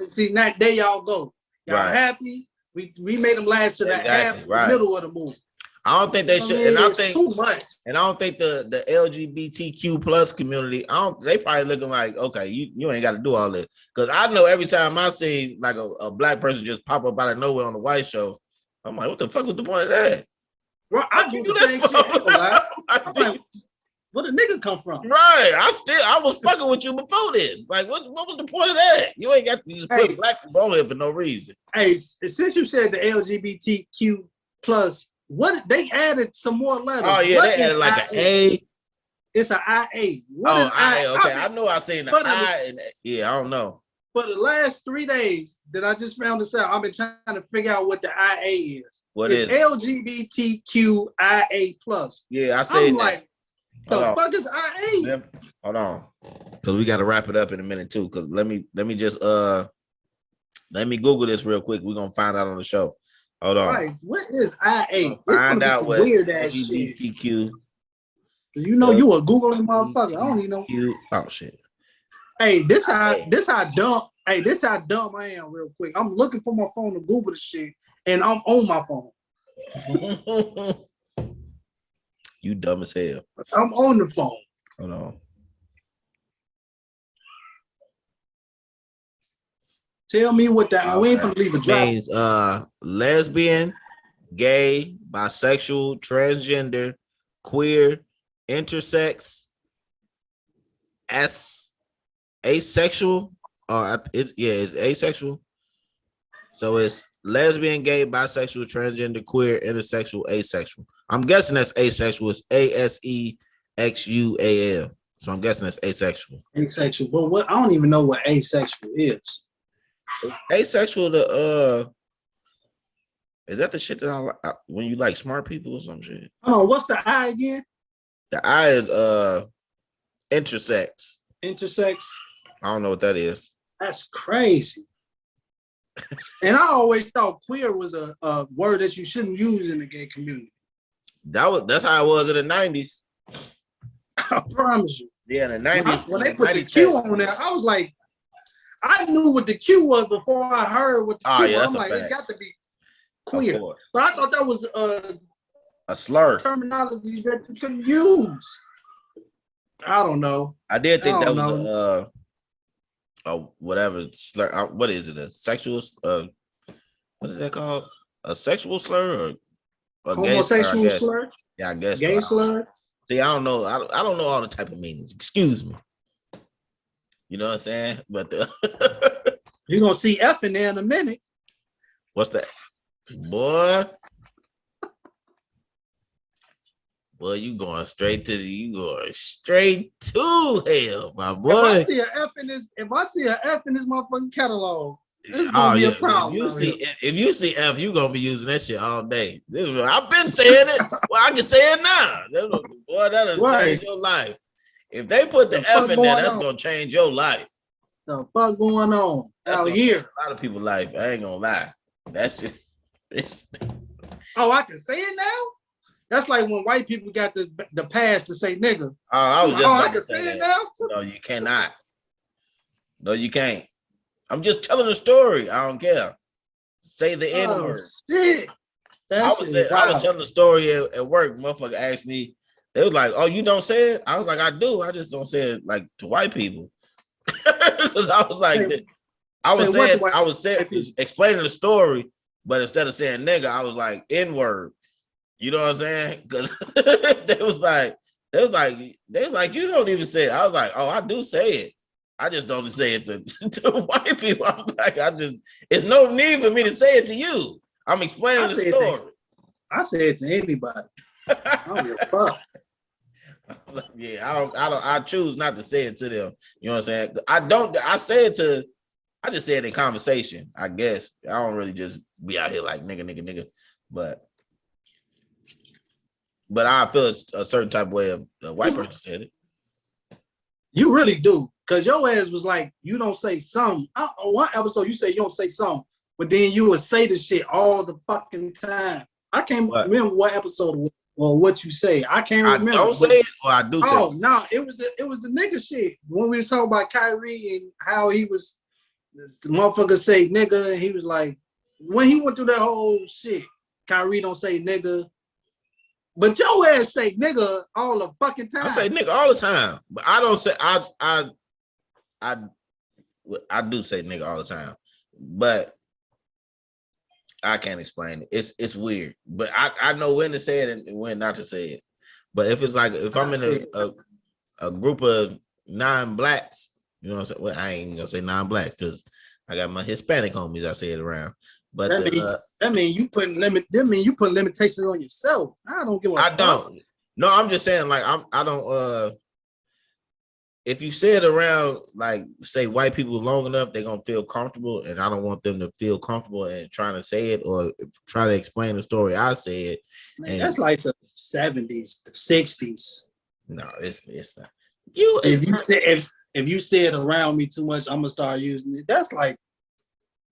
see, now there y'all go. Y'all happy? We made them last to the middle of the movie. I don't think they should, and I think too much. And I don't think the LGBTQ plus community, they probably looking like, okay, you ain't got to do all this. Because I know every time I see like a black person just pop up out of nowhere on the white show, I'm like, what the fuck was the point of that? Right, I do the same shit. I'm like, where the nigga come from? Right, I was fucking with you before this. Like, what was the point of that? You ain't got to just put black people on here for no reason. Hey, since you said the LGBTQ plus. What they added some more letters. Oh yeah, they added like an A. It's an IA. What is IA? Okay, I know I seen the I. And, yeah, I don't know. For the last 3 days that I just found this out, I've been trying to figure out what the IA is. What it's LGBTQIA plus. Yeah, I see. I'm like, the fuck is IA? Hold on, because we got to wrap it up in a minute too. Because let me just let me Google this real quick. We're gonna find out on the show. Hold on. Right. What is IA? Find out what weird ass LGBTQ. Shit. You know you a Googling motherfucker. I don't even know. Oh shit. Hey, this how dumb I am real quick. I'm looking for my phone to Google the shit and I'm on my phone. You dumb as hell. I'm on the phone. Hold on. Tell me what that. We ain't gonna leave a drop. Means lesbian, gay, bisexual, transgender, queer, intersex, asexual, or it's asexual. So it's lesbian, gay, bisexual, transgender, queer, intersexual, asexual. I'm guessing that's asexual. It's ASEXUAL. So I'm guessing it's asexual. Asexual. But what? I don't even know what asexual is. Asexual. Is that the shit that I like when you like smart people or some shit? Hold on. What's the I again? The I is intersex. Intersex. I don't know what that is. That's crazy. And I always thought queer was a word that you shouldn't use in the gay community. That's how it was in the 90s. I promise you. Yeah, in the 90s. When they put the Q on there, I was like, I knew what the Q was before I heard what the Q was. I'm like, it got to be queer. But I thought that was a slur terminology that you couldn't use. I don't know. I did think that was whatever slur. What is it? A sexual? What is that called? A sexual slur or a homosexual gay slur? Yeah, I guess gay so. slur. See, I don't know. I don't know all the type of meanings. Excuse me. You know what I'm saying? But you're gonna see F in there in a minute. What's that, boy? Boy, you going straight to hell, my boy. If I see an F in this motherfucking catalog, this is gonna be a problem. If you see F, you gonna be using that shit all day. I've been saying it. Well, I can say it now. Boy, that'll change your life. If they put the F in there, that's gonna change your life. The fuck going on out here? A lot of people's life. I ain't gonna lie. That's just. Oh, I can say it now. That's like when white people got the pass to say nigga. I can say it now. No, you cannot. No, you can't. I'm just telling a story. I don't care. Say the N word. Shit. I was telling a story at work. Motherfucker asked me. They was like, "Oh, you don't say it?" I was like, "I do. I just don't say it like to white people." Because I was like, I was explaining the story, but instead of saying nigga, I was like N word. You know what I'm saying? Because they was like, you don't even say it. I was like, oh, I do say it. I just don't say it to white people. I was like, it's no need for me to say it to you. I'm explaining the story. I say it to anybody. I don't give a fuck. Yeah, I choose not to say it to them. You know what I'm saying? I just say it in conversation, I guess. I don't really just be out here like nigga. But I feel a certain type of way of a white person said it. You really do. Because your ass was like, you don't say something. On one episode, you say you don't say something, but then you would say this shit all the fucking time. I can't remember what episode it was or what you say. I can't remember. I don't say it or I do say it. Oh, no, it was the nigga shit. When we were talking about Kyrie and how he was, the motherfucker say nigga, and he was like, when he went through that whole shit, Kyrie don't say nigga. But your ass say nigga all the fucking time. I say nigga all the time, but I don't say I do say nigga all the time, but I can't explain it. It's weird, but I know when to say it and when not to say it. But if it's like if I'm in a group of non-blacks, you know what I'm saying? Well, I ain't gonna say non-blacks because I got my Hispanic homies. I say it around. But that mean you put limitations on yourself. I don't give a fuck. I don't. No, I'm just saying like I don't. If you say it around like say white people long enough, they're gonna feel comfortable, and I don't want them to feel comfortable and trying to say it or try to explain the story I said. Man, that's like the 70s, the 60s. No, it's not. If you say it around me too much, I'm gonna start using it. That's like.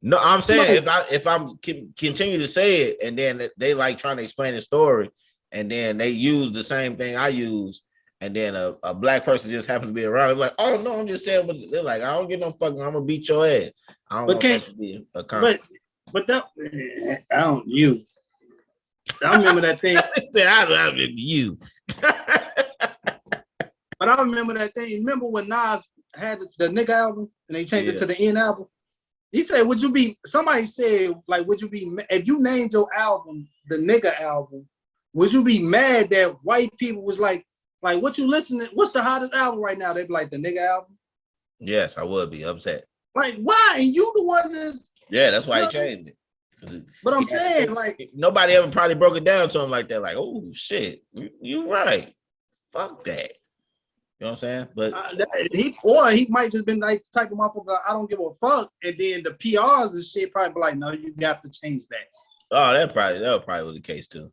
No, I'm saying if I'm continue to say it and then they like trying to explain the story and then they use the same thing I use and then a black person just happens to be around, they're like, oh no, I'm just saying, but they're like, I don't get no fucking, I'm gonna beat your ass. I don't want that to be a conflict. But that I don't you. I remember that thing. I don't you. But I remember that thing. Remember when Nas had the nigga album and they changed it to the N album? He said, "Would you be?" Somebody said, "Like, would you be if you named your album the nigga album? Would you be mad that white people was like, what you listening? What's the hottest album right now?" They'd be like, "The nigga album." Yes, I would be upset. Like, why? And you the one that's. Yeah, that's why he changed it. But I'm saying, like, nobody ever probably broke it down to him like that. Like, oh shit, you right. Fuck that. You know what I'm saying? But he might just been like the type of motherfucker. I don't give a fuck. And then the PRs and shit probably be like, "No, you got to change that." oh, that probably was the case too.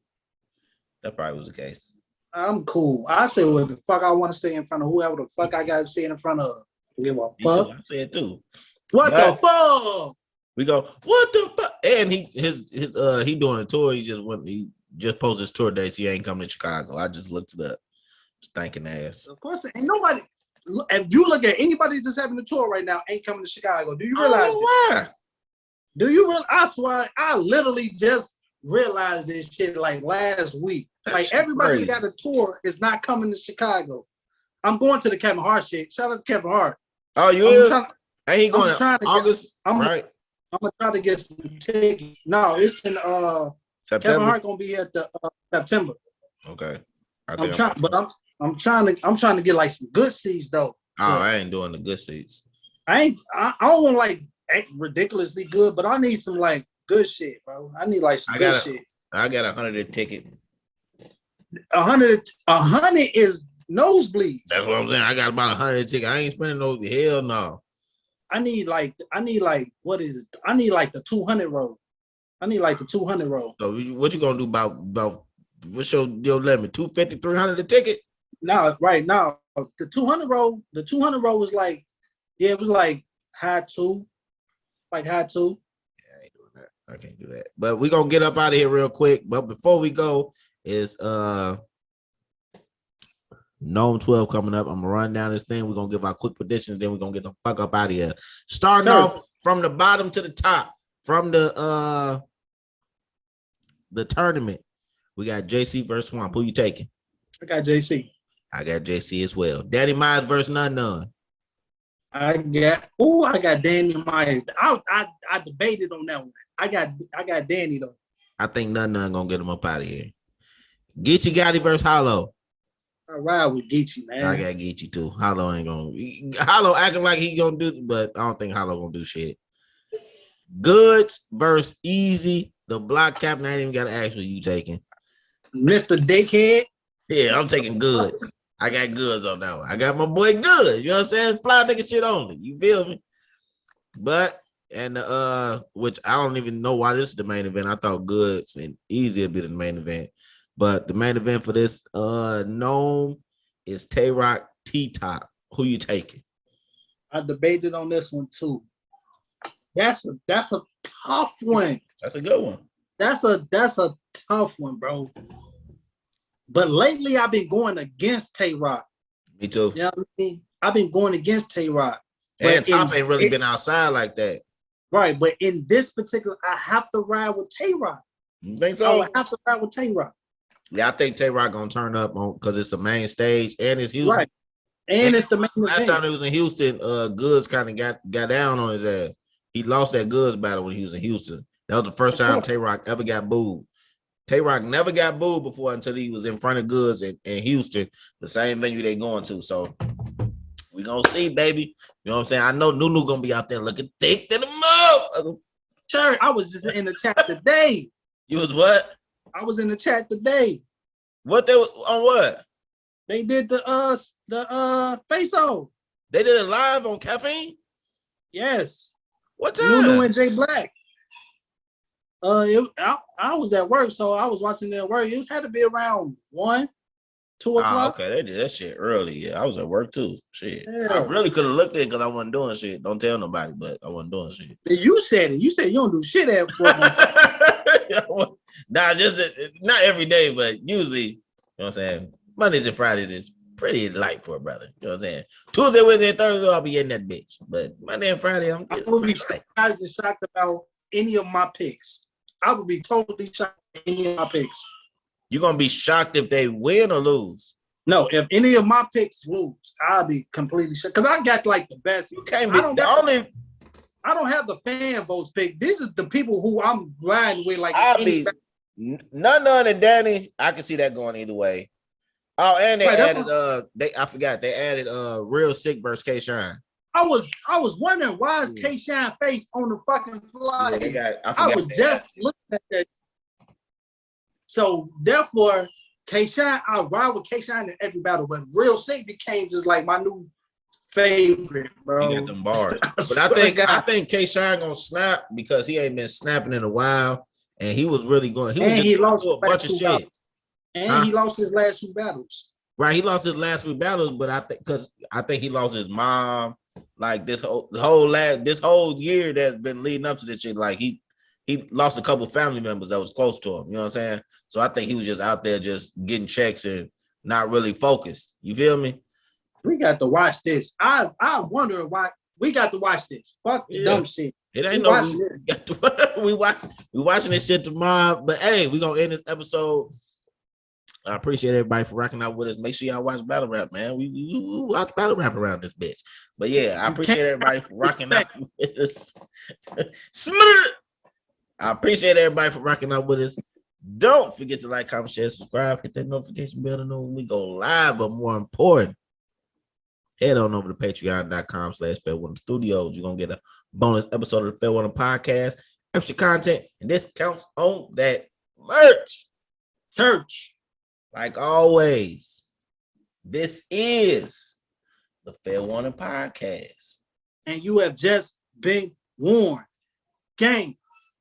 That probably was the case. I'm cool. I say what the fuck I want to say in front of whoever the fuck I got to say in front of. Give a fuck. I say it too. What the fuck? We go, what the fuck? And he doing a tour. He just posted his tour dates. He ain't coming to Chicago. I just looked it up. Stinking ass. Of course, ain't nobody. If you look at anybody that's having a tour right now, ain't coming to Chicago. Do you realize why? Do you realize? I swear, I literally just realized this shit like last week. Like everybody that got a tour is not coming to Chicago. I'm going to the Kevin Hart shit. Shout out to Kevin Hart. Oh, you is? Ain't he going to August? Right. I'm gonna try to get some tickets. No, it's in September. Kevin Hart gonna be at the September. Okay. I'm trying to get like some good seats though. Oh, I ain't doing the good seats. I don't want like ridiculously good, but I need some like good shit, bro. I need like some good shit. I got $100 ticket. 100 is nosebleeds. That's what I'm saying. I got about $100 ticket. I ain't spending no hell no. I need like what is it? I need like the 200 row. I need like the 200 row. So what you gonna do about what's your limit? 250, 300 a ticket? No, right now the 200 row was like, yeah, it was like high two. Yeah, I ain't doing that. I can't do that. But we gonna get up out of here real quick. But before we go, is Gnome 12 coming up. I'm gonna run down this thing. We're gonna give our quick predictions, then we're gonna get the fuck up out of here. Starting off from the bottom to the top, from the tournament. We got JC versus Swamp. Who you taking? I got JC. I got JC as well. Danny Myers versus None. I got Danny Myers. I debated on that one. I got Danny though. I think None gonna get him up out of here. Geechee Gotti versus Hollow. I ride with Geechee, man. I got Geechee too. Hollow ain't gonna. Hollow acting like he gonna do, but I don't think Hollow gonna do shit. Goods versus Easy. The block captain. I ain't even got to ask who you taking. Mr. Dickhead. Yeah, I'm taking Goods. I got Goods on that one. I got my boy Good. You know what I'm saying? Fly nigga shit only. You feel me? But which I don't even know why this is the main event. I thought Goods and Easy would be the main event. But the main event for this Gnome is Tay Rock T-Top. Who you taking? I debated on this one too. That's a tough one. That's a good one. That's a tough one, bro. But lately I've been going against Tay Rock. Me too. You know what I mean? I've been going against Tay Rock. And Top ain't really been outside like that. Right, but in this particular, I have to ride with Tay Rock. You think so? I have to ride with Tay Rock. Yeah, I think Tay Rock gonna turn up on because it's a main stage and it's Houston. Right. And it's the main last event. time it was in Houston, Goods kind of got down on his ass. He lost that Goods battle when he was in Houston. That was the first time Tay Rock ever got booed. Tay Rock never got booed before until he was in front of Goods in Houston, the same venue they going to. So we gonna see, baby. You know what I'm saying? I know Nunu gonna be out there looking thick to the mouth. Sure, I was just in the chat today. You was what? I was in the chat today. What they was on what? They did the face off. They did it live on Caffeine? Yes. What time? Nunu and Jay Black. I was at work, so I was watching their work. It had to be around 1, 2 o'clock. Okay, they did that shit early. Yeah, I was at work too. Shit. Yeah. I really could have looked in because I wasn't doing shit. Don't tell nobody, but I wasn't doing shit. You said it. You said you don't do shit at work. Nah, just not every day, but usually, you know what I'm saying? Mondays and Fridays is pretty light for a brother. You know what I'm saying? Tuesday, Wednesday, and Thursday, I'll be in that bitch. But Monday and Friday, I would be surprised and shocked about any of my picks. I would be totally shocked at any of my picks. You're gonna be shocked if they win or lose? No, if any of my picks lose, I'll be completely shocked. Because I got like the best. You can't be I don't have the fan votes pick. These are the people who I'm riding with. Like, I'll be none and Danny. I can see that going either way. Oh, and they Right, that's added I forgot they added Real Sick versus K Shine. I was wondering why is K Shine face on the fucking flyer? Yeah, I was just looking at that. So therefore, K Shine, I ride with K Shine in every battle, but Real Sick became just like my new favorite, bro. He got them bars. But I think K Shine gonna snap because he ain't been snapping in a while, and he was really going. He lost a bunch of shit. Battles. And he lost his last 2 battles. Right, he lost his last 3 battles, but I think he lost his mom. Like this whole year that's been leading up to this shit, like he lost a couple family members that was close to him. You know what I'm saying? So I think he was just out there just getting checks and not really focused. You feel me? We got to watch this. I wonder why we got to watch this. Fuck the dumb shit. It ain't we watching this shit tomorrow. But hey, we gonna end this episode. I appreciate everybody for rocking out with us. Make sure y'all watch Battle Rap, man. We watch Battle Rap around this bitch. But yeah, I appreciate everybody for rocking out with us. I appreciate everybody for rocking out with us. Don't forget to like, comment, share, subscribe, hit that notification bell to know when we go live. But more important, head on over to patreon.com/Fair1 Studios. You're going to get a bonus episode of the Fair1 podcast, extra content, and discounts on that merch. Church. Like always, this is the Fair1 podcast. And you have just been warned. Gang.